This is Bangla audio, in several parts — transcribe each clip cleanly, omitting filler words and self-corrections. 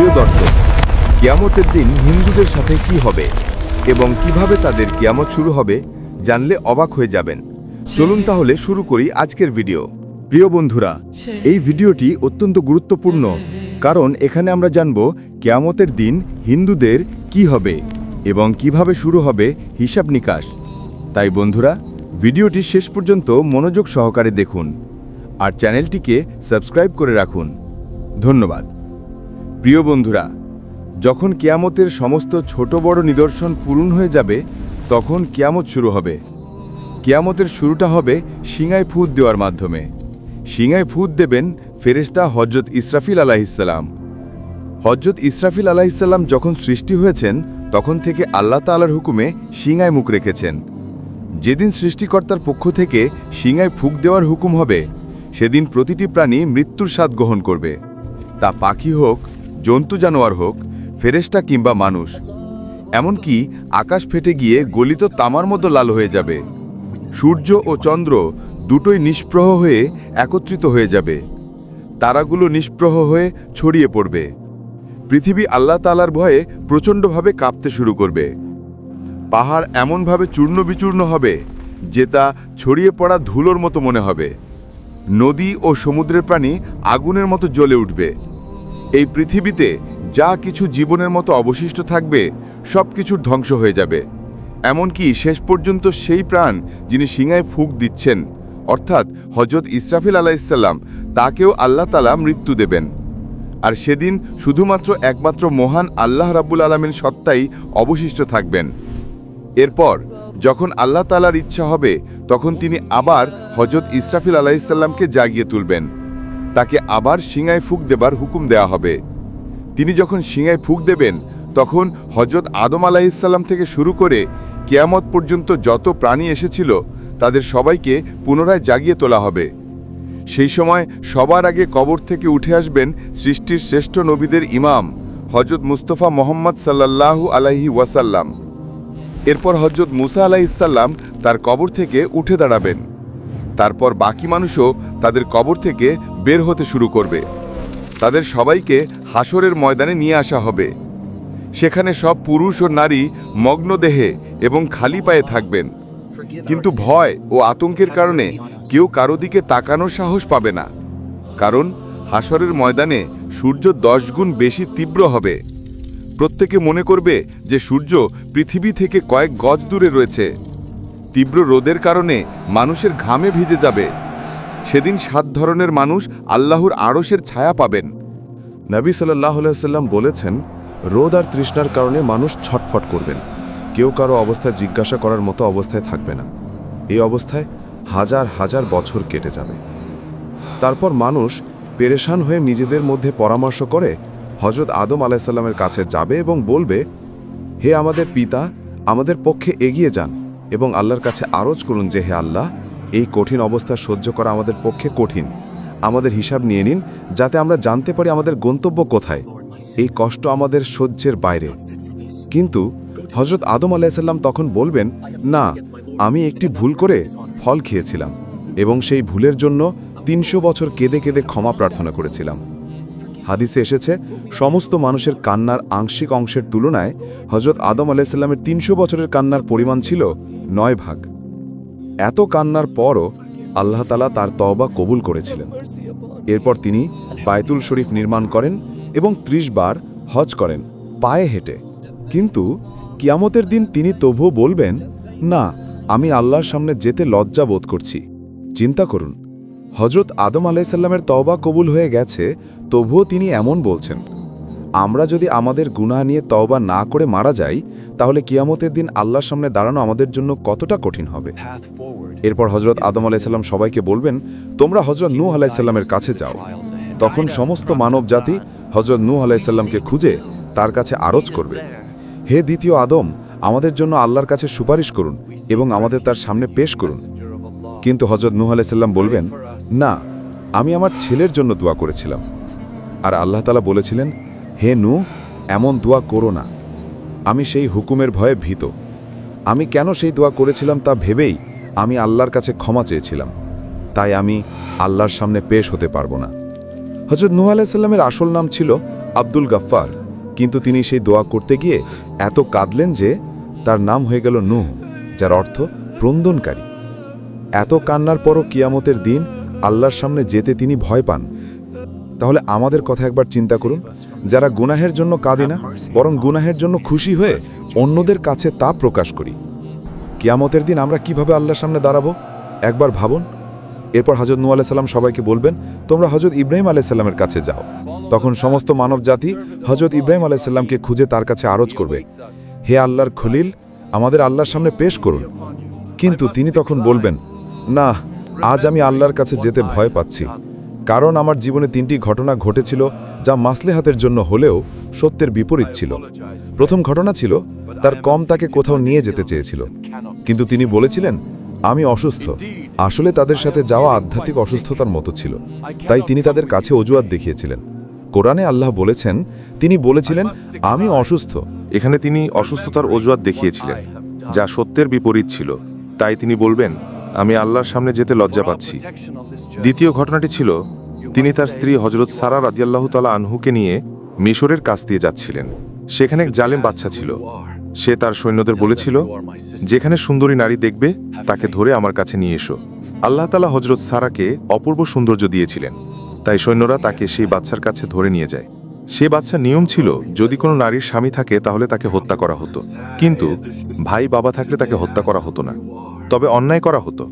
প্রিয় দর্শক, কিয়ামতের দিন হিন্দুদের সাথে কি হবে এবং কিভাবে তাদের কিয়ামত শুরু হবে জানলে অবাক হয়ে যাবেন। চলুন তাহলে শুরু করি আজকের ভিডিও। প্রিয় বন্ধুরা, এই ভিডিওটি অত্যন্ত গুরুত্বপূর্ণ, কারণ এখানে আমরা জানব কিয়ামতের দিন হিন্দুদের কি হবে এবং কিভাবে শুরু হবে হিসাব নিকাশ। তাই বন্ধুরা, ভিডিওটি শেষ পর্যন্ত মনোযোগ সহকারে দেখুন আর চ্যানেলটিকে সাবস্ক্রাইব করে রাখুন। ধন্যবাদ। প্রিয় বন্ধুরা, যখন কিয়ামতের সমস্ত ছোট বড় নিদর্শন পূরণ হয়ে যাবে, তখন কিয়ামত শুরু হবে। কিয়ামতের শুরুটা হবে শিঙায় ফুৎ দেওয়ার মাধ্যমে। শিঙায় ফুৎ দেবেন ফেরেশতা হযরত ইসরাফিল আলাইহিসসালাম। হযরত ইসরাফিল আলাইহিসসালাম যখন সৃষ্টি হয়েছেন, তখন থেকে আল্লাহ তাআলার হুকুমে শিঙায় মুখ রেখেছেন। যেদিন সৃষ্টিকর্তার পক্ষ থেকে শিঙায় ফুঁক দেওয়ার হুকুম হবে, সেদিন প্রতিটি প্রাণী মৃত্যুর স্বাদ গ্রহণ করবে। তা পাখি হোক, জন্তু জানোয়ার হোক, ফেরেশতা কিংবা মানুষ। এমনকি আকাশ ফেটে গিয়ে গলিত তামার মতো লাল হয়ে যাবে। সূর্য ও চন্দ্র দুটোই নিষ্প্রহ হয়ে একত্রিত হয়ে যাবে। তারাগুলো নিষ্প্রহ হয়ে ছড়িয়ে পড়বে। পৃথিবী আল্লাহ তাআলার ভয়ে প্রচণ্ডভাবে কাঁপতে শুরু করবে। পাহাড় এমনভাবে চূর্ণ বিচূর্ণ হবে যে তা ছড়িয়ে পড়া ধুলোর মতো মনে হবে। নদী ও সমুদ্রের প্রাণী আগুনের মতো জ্বলে উঠবে। এই পৃথিবীতে যা কিছু জীবনের মতো অবশিষ্ট থাকবে, সব কিছুর ধ্বংস হয়ে যাবে। এমনকি শেষ পর্যন্ত সেই প্রাণ যিনি শিঙায় ফুঁক দিচ্ছেন, অর্থাৎ হযরত ইসরাফিল আলাইহিসসালাম, তাকেও আল্লাহ তাআলা মৃত্যু দেবেন। আর সেদিন শুধুমাত্র একমাত্র মহান আল্লাহ রাব্বুল আলামিন সত্তাই অবশিষ্ট থাকবেন। এরপর যখন আল্লাহ তাআলার ইচ্ছা হবে, তখন তিনি আবার হযরত ইসরাফিল আলাইহিসসালামকে জাগিয়ে তুলবেন। তাকে আবার শিঙায় ফুঁক দেবার হুকুম দেয়া হবে। তিনি যখন শিঙায় ফুঁক দেবেন, তখন হযরত আদম আলাইহিসসালাম থেকে শুরু করে কিয়ামত পর্যন্ত যত প্রাণী এসেছিল, তাদের সবাইকে পুনরায় জাগিয়ে তোলা হবে। সেই সময় সবার আগে কবর থেকে উঠে আসবেন সৃষ্টির শ্রেষ্ঠ নবীদের ইমাম হযরত মুস্তাফা মুহাম্মদ সাল্লাল্লাহু আলাইহি ওয়াসাল্লাম। এরপর হযরত মুসা আলাইহিসসালাম তার কবর থেকে উঠে দাঁড়াবেন। তারপর বাকি মানুষও তাদের কবর থেকে বের হতে শুরু করবে। তাদের সবাইকে হাসরের ময়দানে নিয়ে আসা হবে। সেখানে সব পুরুষ ও নারী মগ্ন দেহে এবং খালি পায়ে থাকবেন। কিন্তু ভয় ও আতঙ্কের কারণে কেউ কারো দিকে তাকানোর সাহস পাবে না, কারণ হাসরের ময়দানে সূর্য 10 গুণ বেশি তীব্র হবে। প্রত্যেকে মনে করবে যে সূর্য পৃথিবী থেকে কয়েক গজ দূরে রয়েছে। তীব্র রোদের কারণে মানুষের ঘামে ভিজে যাবে। সেদিন 7 ধরনের মানুষ আল্লাহর আরশের ছায়া পাবেন। নবী সাল্লাল্লাহু আলাইহি ওয়াসাল্লাম বলেছেন, রোদ আর তৃষ্ণার কারণে মানুষ ছটফট করবেন। কেউ কারো অবস্থায় জিজ্ঞাসা করার মতো অবস্থায় থাকবে না। এই অবস্থায় হাজার হাজার বছর কেটে যাবে। তারপর মানুষ পেরেশান হয়ে নিজেদের মধ্যে পরামর্শ করে হযরত আদম আলাইহিস সালামের কাছে যাবে এবং বলবে, হে আমাদের পিতা, আমাদের পক্ষে এগিয়ে যান এবং আল্লাহর কাছে আরজ করুন যে, হে আল্লাহ, এই কঠিন অবস্থা সহ্য করা আমাদের পক্ষে কঠিন। আমাদের হিসাব নিয়ে নিন, যাতে আমরা জানতে পারি আমাদের গন্তব্য কোথায়। এই কষ্ট আমাদের সহ্যের বাইরে। কিন্তু হযরত আদম আলাইহিস সালাম তখন বলবেন, না, আমি একটি ভুল করে ফল খেয়েছিলাম এবং সেই ভুলের জন্য 300 বছর কেঁদে কেঁদে ক্ষমা প্রার্থনা করেছিলাম। হাদিসে এসেছে, সমস্ত মানুষের কান্নার আংশিক অংশের তুলনায় হযরত আদম আলাইহিস সালামের 300 বছরের কান্নার পরিমাণ ছিল 9 ভাগ। এত কান্নার পরও আল্লাহ তাআলা তার তওবা কবুল করেছিলেন। এরপর তিনি বায়তুল শরীফ নির্মাণ করেন এবং 30 বার হজ করেন পায়ে হেঁটে। কিন্তু কিয়ামতের দিন তিনি তবুও বলবেন, না, আমি আল্লাহর সামনে যেতে লজ্জা বোধ করছি। চিন্তা করুন, হযরত আদম আলাইহিস সালামের তওবা কবুল হয়ে গেছে, তবুও তিনি এমন বলছেন। আমরা যদি আমাদের গুনাহ নিয়ে তওবা না করে মারা যাই, তাহলে কিয়ামতের দিন আল্লাহর সামনে দাঁড়ানো আমাদের জন্য কতটা কঠিন হবে। এরপর হযরত আদম আলাইহিস সালাম সবাইকে বলবেন, তোমরা হযরত নূহ আলাইহিস সালামের কাছে যাও। তখন সমস্ত মানব জাতি হযরত নূহ আলাইহিস সালামকে খুঁজে তার কাছে আরজ করবে, হে দ্বিতীয় আদম, আমাদের জন্য আল্লাহর কাছে সুপারিশ করুন এবং আমাদের তার সামনে পেশ করুন। কিন্তু হযরত নূহ আলাইহিস সালাম বলবেন, না, আমি আমার ছেলের জন্য দোয়া করেছিলাম। আর আল্লাহ তাআলা বলেছিলেন, হে নূহ, এমন দোয়া করো না, আমি সেই হুকুমের ভয়ে ভীত। আমি কেন সেই দোয়া করেছিলাম তা ভেবেই আমি আল্লাহর কাছে ক্ষমা চেয়েছিলাম, তাই আমি আল্লাহর সামনে পেশ হতে পারবো না। হযরত নূহ আলাইহিস সালামের আসল নাম ছিল আব্দুল গাফফার, কিন্তু তিনি সেই দোয়া করতে গিয়ে এত কাঁদলেন যে তার নাম হয়ে গেল নূহ, যার অর্থ ক্রন্দনকারী। এত কান্নার পরও কিয়ামতের দিন আল্লাহর সামনে যেতে তিনি ভয় পান। তাহলে আমাদের কথা একবার চিন্তা করুন, যারা গুনাহের জন্য কাঁদি না, বরং গুনাহের জন্য খুশি হয়ে অন্যদের কাছে তা প্রকাশ করি। কিয়ামতের দিন আমরা কিভাবে আল্লাহর সামনে দাঁড়াবো একবার ভাবুন। এরপর হযরত নূহ আলাইহিস সালাম সবাইকে বলবেন, তোমরা হযরত ইব্রাহিম আলাইহিস সালামের কাছে যাও। তখন সমস্ত মানব জাতি হযরত ইব্রাহিম আলাইহিস সালামকে খুঁজে তার কাছে আরজ করবে, হে আল্লাহর খলিল, আমাদের আল্লাহর সামনে পেশ করুন। কিন্তু তিনি তখন বলবেন, না, আজ আমি আল্লাহর কাছে যেতে ভয় পাচ্ছি, কারণ আমার জীবনে 3টি ঘটনা ঘটেছিল যা মাসলেহাতের জন্য হলেও সত্যের বিপরীত ছিল। প্রথম ঘটনা ছিল তার কম তাকে কোথাও নিয়ে যেতে চেয়েছিল, কিন্তু তিনি বলেছিলেন আমি অসুস্থ। আসলে তাদের সাথে যাওয়া আধ্যাত্মিক অসুস্থতার মতো ছিল, তাই তিনি তাদের কাছে অজুহাত দেখিয়েছিলেন। কোরআনে আল্লাহ বলেছেন, তিনি বলেছিলেন আমি অসুস্থ। এখানে তিনি অসুস্থতার অজুহাত দেখিয়েছিলেন, যা সত্যের বিপরীত ছিল, তাই তিনি বলবেন আমি আল্লাহর সামনে যেতে লজ্জা পাচ্ছি। দ্বিতীয় ঘটনাটি ছিল তিনি তার স্ত্রী হযরত সারা রাদিয়াল্লাহু তাআলা আনহুকে নিয়ে মিশরের কাছ দিয়ে যাচ্ছিলেন। সেখানে এক জালেম বাদশা ছিল। সে তার সৈন্যদের বলেছিল, যেখানে সুন্দরী নারী দেখবে তাকে ধরে আমার কাছে নিয়ে এসো। আল্লাহ তাআলা হযরত সারাকে অপূর্ব সৌন্দর্য দিয়েছিলেন, তাই সৈন্যরা তাকে সেই বাদশার কাছে ধরে নিয়ে যায়। সে বাদশার নিয়ম ছিল যদি কোনো নারীর স্বামী থাকে তাহলে তাকে হত্যা করা হতো, কিন্তু ভাই বাবা থাকলে তাকে হত্যা করা হতো না, তবে অন্যায় করা হতো।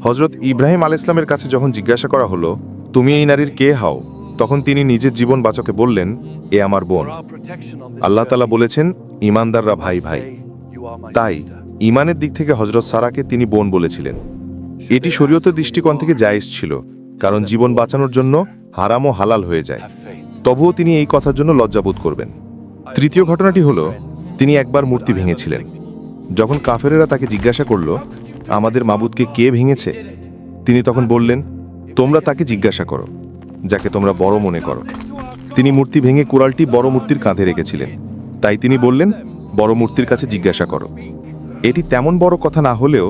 হযরত ইব্রাহিম আলাইহিস সালামের কাছে যখন জিজ্ঞাসা করা হলো, তুমি এই নারীর কে হও, তখন তিনি নিজের জীবন বাঁচাকে বললেন, এ আমার বোন। আল্লাহ তাআলা বলেছেন, ঈমানদাররা ভাই ভাই। তাই ঈমানের দিক থেকে হযরত সারাকে তিনি বোন বলেছিলেন। এটি শরীয়তের দৃষ্টিকোণ থেকে জায়েজ ছিল, কারণ জীবন বাঁচানোর জন্য হারাম ও হালাল হয়ে যায়। তবুও তিনি এই কথার জন্য লজ্জাবোধ করবেন। তৃতীয় ঘটনাটি হলো তিনি একবার মূর্তি ভেঙেছিলেন। যখন কাফেরেরা তাকে জিজ্ঞাসা করল, আমাদের মাবুদকে কে ভেঙেছে, তিনি তখন বললেন, তোমরা তাকে জিজ্ঞাসা করো যাকে তোমরা বড় মনে করো। তিনি মূর্তি ভেঙে কুড়ালটি বড় মূর্তির কাঁধে রেখেছিলেন, তাই তিনি বললেন, বড় মূর্তির কাছে জিজ্ঞাসা করো। এটি তেমন বড় কথা না হলেও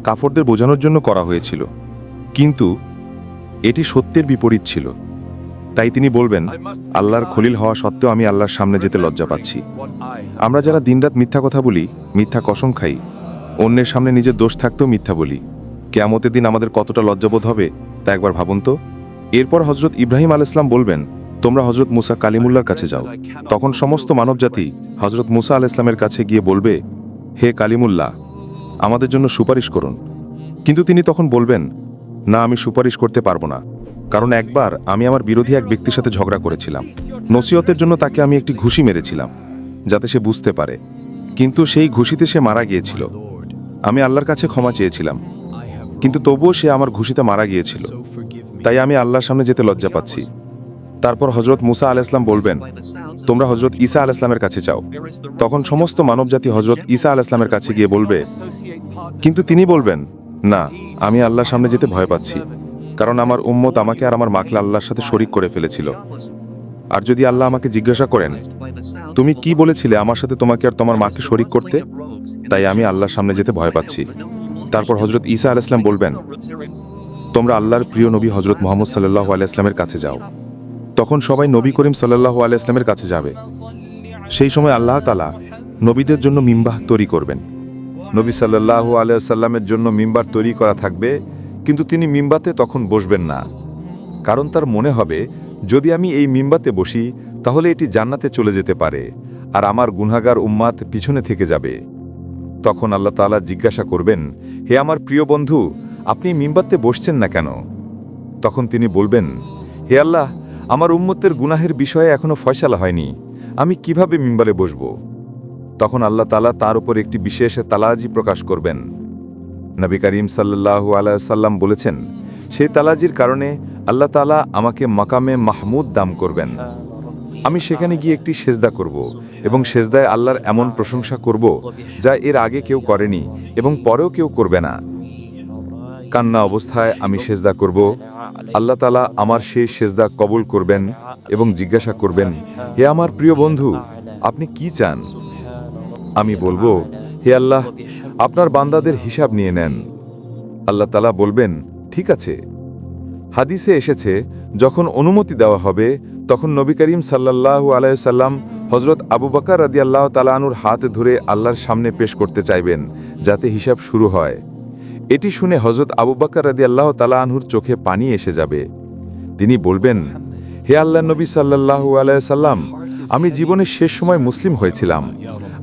কাফরদের বোঝানোর জন্য করা হয়েছিল, কিন্তু এটি সত্যের বিপরীত ছিল। তাই তিনি বলবেন, আল্লাহর খলিল হওয়া সত্ত্বেও আমি আল্লাহর সামনে যেতে লজ্জা পাচ্ছি। আমরা যারা দিনরাত মিথ্যা কথা বলি, মিথ্যা কসম খাই, অন্যের সামনে নিজের দোষ থাকতেও মিথ্যা বলি, কিয়ামতের দিন আমাদের কতটা লজ্জাবোধ হবে তা একবার ভাবুন তো। এরপর হযরত ইব্রাহিম আলাইহিস সালাম বলবেন, তোমরা হযরত মুসা কালিমুল্লাহর কাছে যাও। তখন সমস্ত মানবজাতি হযরত মুসা আলাইহিস সালামের কাছে গিয়ে বলবে, হে কালিমুল্লাহ, আমাদের জন্য সুপারিশ করুন। কিন্তু তিনি তখন বলবেন, না, আমি সুপারিশ করতে পারবো না, কারণ একবার আমি আমার বিরোধী এক ব্যক্তির সাথে ঝগড়া করেছিলাম। নসিহতের জন্য তাকে আমি একটি ঘুষি মেরেছিলাম যাতে সে বুঝতে পারে, কিন্তু সেই ঘুষিতে সে মারা গিয়েছিল। আমি আল্লাহর কাছে ক্ষমা চেয়েছিলাম, কিন্তু তবুও সে আমার ঘুষিতে মারা গিয়েছিল, তাই আমি আল্লাহর সামনে যেতে লজ্জা পাচ্ছি। তারপর হযরত মুসা আলাইহিস সালাম বলবেন, তোমরা হযরত ঈসা আলাইহিস সালামের কাছে যাও। তখন সমস্ত মানবজাতি হযরত ঈসা আলাইহিস সালামের কাছে গিয়ে বলবে, কিন্তু তিনি বলবেন, না, আমি আল্লাহর সামনে যেতে ভয় পাচ্ছি, কারণ আমার উম্মত আমাকে আর আমার মাকে আল্লাহর সাথে শরীক করে ফেলেছিল। আর যদি আল্লাহ আমাকে জিজ্ঞাসা করেন, তুমি কি বলেছিলে আমার সাথে তোমাকে আর তোমার মাকে শরীক করতে, তাই আমি আল্লাহর সামনে যেতে ভয় পাচ্ছি। তারপর হযরত ঈসা আলাইহিস সালাম বলবেন, তোমরা আল্লাহর প্রিয় নবী হযরত মুহাম্মদ সাল্লাল্লাহু আলাইহি ওয়াসাল্লামের কাছে যাও। তখন সবাই নবী করিম সাল্লাল্লাহু আলাইহি ওয়াসাল্লামের কাছে যাবে। সেই সময় আল্লাহ তাআলা নবীদের জন্য মিম্বার তৈরি করবেন। নবী সাল্লাল্লাহু আলাইহি ওয়াসাল্লামের জন্য মিম্বার তৈরি করা থাকবে, কিন্তু তিনি মিম্বাতে তখন বসবেন না, কারণ তার মনে হবে যদি আমি এই মিম্বাতে বসি তাহলে এটি জান্নাতে চলে যেতে পারে আর আমার গুনাহগার উম্মাত পিছনে থেকে যাবে। তখন আল্লাহ তাআলা জিজ্ঞাসা করবেন, হে আমার প্রিয় বন্ধু, আপনি মিম্বাতে বসছেন না কেন? তখন তিনি বলবেন, হে আল্লাহ, আমার উম্মতের গুনাহের বিষয়ে এখনো ফয়সালা হয়নি, আমি কিভাবে মিম্বারে বসব? তখন আল্লাহ তাআলা তার উপর একটি বিশেষ তালাজি প্রকাশ করবেন। নবী করিম সাল্লাল্লাহু আলাইহি ওয়াসাল্লাম বলেছেন, সেই তালাজির কারণে আল্লাহ তাআলা আমাকে মাকামে মাহমুদ দান করবেন। আমি সেখানে গিয়ে একটি সেজদা করব এবং সেজদায় আল্লাহর এমন প্রশংসা করব যা এর আগে কেউ করেনি এবং পরেও কেউ করবে না। কান্না অবস্থায় আমি সেজদা করব, আল্লাহ তাআলা আমার সেই সেজদা কবুল করবেন এবং জিজ্ঞাসা করবেন, হে আমার প্রিয় বন্ধু, আপনি কি চান? আমি বলবো, হে আল্লাহ, আপনার বান্দাদের হিসাব নিয়ে নেন। আল্লাহ তাআলা বলবেন, ঠিক আছে। হাদিসে এসেছে, যখন অনুমতি দেওয়া হবে তখন নবী করিম সাল্লাল্লাহু আলাইহি সাল্লাম হযরত আবু বকর রাদিয়াল্লাহু তাআলা আনহুর হাত ধরে আল্লাহর সামনে পেশ করতে চাইবেন, যাতে হিসাব শুরু হয়। এটি শুনে হযরত আবু বকর রাদিয়াল্লাহু তাআলা আনহুর চোখে পানি এসে যাবে। তিনি বলবেন, হে আল্লাহর নবী সাল্লাল্লাহু আলাইহি সাল্লাম, আমি জীবনের শেষ সময় মুসলিম হয়েছিলাম।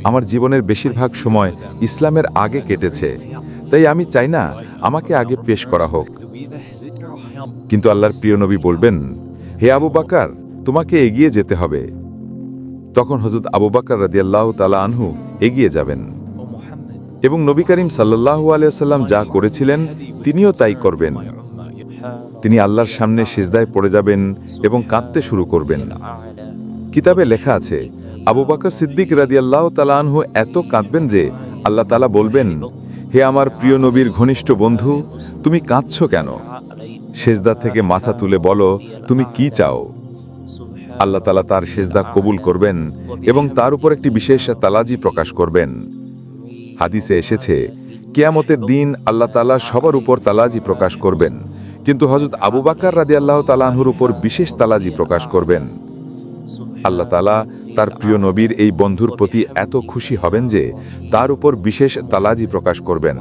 আমার জীবনের বেশিরভাগ সময় ইসলামের আগে কেটেছে, তাই আমি চাই না আমাকে আগে পেশ করা হোক। কিন্তু আল্লাহর প্রিয় নবী বলবেন, হে আবু বকর, তোমাকে এগিয়ে যেতে হবে। তখন হযরত আবু বকর রাদিয়াল্লাহু তাআলা আনহু এগিয়ে যাবেন এবং নবী করিম সাল্লাল্লাহু আলাইহি ওয়াসাল্লাম যা করেছিলেন তিনিও তাই করবেন। তিনি আল্লাহর সামনে সিজদায় পড়ে যাবেন এবং কাঁদতে শুরু করবেন। কিতাবে লেখা আছে, আবু বকর সিদ্দিক রাদিয়াল্লাহু তাআলা আনহু এত কাঁদবেন যে আল্লাহ তাআলা বলবেন, হে আমার প্রিয় নবীর ঘনিষ্ঠ বন্ধু, তুমি কাঁদছো কেন? সিজদা থেকে মাথা তুলে বলো তুমি কি চাও। আল্লাহ তাআলা তার সিজদা কবুল করবেন এবং তার উপর একটি বিশেষ তালাজি প্রকাশ করবেন। হাদিসে এসেছে, কিয়ামতের দিন আল্লাহ তাআলা সবার উপর তালাজি প্রকাশ করবেন, কিন্তু হযরত আবু বকর রাদিয়াল্লাহু তাআলা আনহুর উপর বিশেষ তালাজি প্রকাশ করবেন। আল্লাহ তাআলা তার প্রিয় নবীর এই বন্ধুর প্রতি এত খুশি হবেন যে তার উপর বিশেষ তালাজি প্রকাশ করবেন।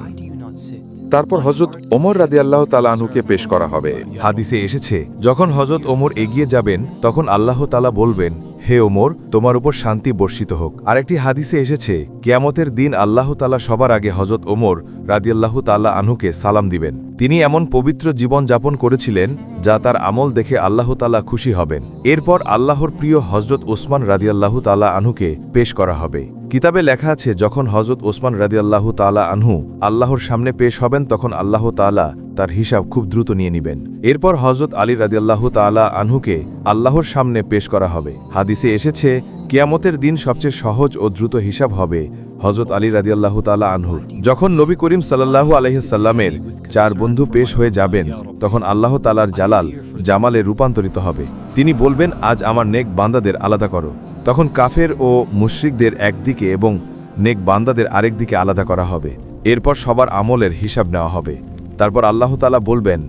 তারপর হযরত ওমর রাদিয়াল্লাহু তাআলা আনহুকে পেশ করা হবে। হাদিসে এসেছে, যখন হযরত ওমর এগিয়ে যাবেন তখন আল্লাহ তাআলা বলবেন, হে ওমর, তোমার উপর শান্তি বর্ষিত হোক। আরেকটি হাদিসে এসেছে, কিয়ামতের দিন আল্লাহ তাআলা সবার আগে হযরত ওমর রাদিয়াল্লাহু তাআলা আনহুকে সালাম দিবেন। তিনি এমন পবিত্র জীবন যাপন করেছিলেন যা তার আমল দেখে আল্লাহ তাআলা খুশি হবেন। এরপর আল্লাহর প্রিয় হযরত ওসমান রাদিয়াল্লাহু তাআলা আনহুকে পেশ করা হবে। কিতাবে লেখা আছে, যখন হযরত ওসমান রাদিয়াল্লাহু তাআলা আনহু আল্লাহর সামনে পেশ হবেন তখন আল্লাহ তাআলা তার হিসাব খুব দ্রুত নিয়ে নেবেন। এরপর হযরত আলী রাদিয়াল্লাহু তাআলা আনহুকে আল্লাহর সামনে পেশ করা হবে। হাদিসে এসেছে, কিয়ামতের দিন সবচেয়ে সহজ ও দ্রুত হিসাব হবে হযরত আলী রাদিয়াল্লাহু তাআলা আনহুর। যখন নবী করিম সাল্লাল্লাহু আলাইহি সাল্লামের 4 বন্ধু পেশ হয়ে যাবেন তখন আল্লাহ তাআলার জালাল জামালে রূপান্তরিত হবে। তিনি বলবেন, আজ আমার নেক বান্দাদের আলাদা করো। তখন কাফের ও মুশরিকদের একদিকে এবং নেক বান্দাদের আরেক দিকে আলাদা করা হবে। এরপর সবার আমলের হিসাব নেওয়া হবে। তারপর আল্লাহ তাআলা বলবেন,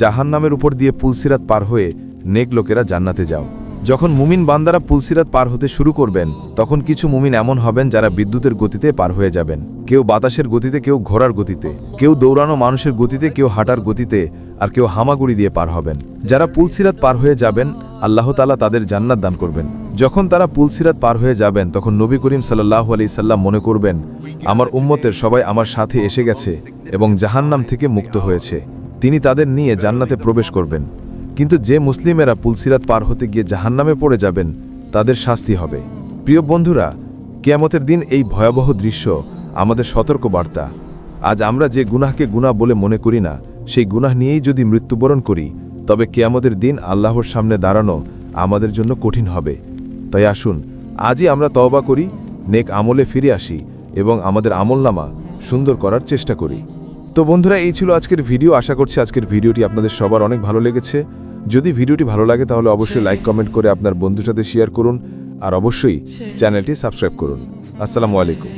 জাহান্নামের উপর দিয়ে পুলসিরাত পার হয়ে নেক লোকেরা জান্নাতে যাও। যখন মুমিন বান্দারা পুলসিরাত পার হতে শুরু করবেন তখন কিছু মুমিন এমন হবেন যারা বিদ্যুতের গতিতে পার হয়ে যাবেন, কেউ বাতাসের গতিতে, কেউ ঘোড়ার গতিতে, কেউ দৌড়ানো মানুষের গতিতে, কেউ হাঁটার গতিতে, আর কেউ হামাগুড়ি দিয়ে পার হবেন। যারা পুলসিরাত পার হয়ে যাবেন আল্লাহ তাআলা তাদের জান্নাত দান করবেন। যখন তারা পুলসিরাত পার হয়ে যাবেন তখন নবী করিম সাল্লাল্লাহু আলাইহি সাল্লাম মনে করবেন, আমার উম্মতের সবাই আমার সাথে এসে গেছে এবং জাহান্নাম থেকে মুক্ত হয়েছে। তিনি তাদের নিয়ে জান্নাতে প্রবেশ করবেন। কিন্তু যে মুসলিমেরা পুলসিরাত পার হতে গিয়ে জাহান্নামে পড়ে যাবেন তাদের শাস্তি হবে। প্রিয় বন্ধুরা, কিয়ামতের দিন এই ভয়াবহ দৃশ্য আমাদের সতর্ক বার্তা। আজ আমরা যে গুনাহকে গুনাহ বলে মনে করি না, সেই গুনাহ নিয়েই যদি মৃত্যুবরণ করি তবে কিয়ামতের দিন আল্লাহর সামনে দাঁড়ানো আমাদের জন্য কঠিন হবে। তাই আসুন আজই আমরা তওবা করি, নেক আমলে ফিরে আসি এবং আমাদের আমলনামা সুন্দর করার চেষ্টা করি। তো বন্ধুরা, এই ছিল আজকের ভিডিও। আশা করছি আজকের ভিডিওটি আপনাদের সবার অনেক ভালো লেগেছে। যদি ভিডিওটি ভালো লাগে তাহলে অবশ্যই লাইক কমেন্ট করে আপনার বন্ধুর সাথে শেয়ার করুন আর অবশ্যই চ্যানেলটি সাবস্ক্রাইব করুন। আসসালামু আলাইকুম।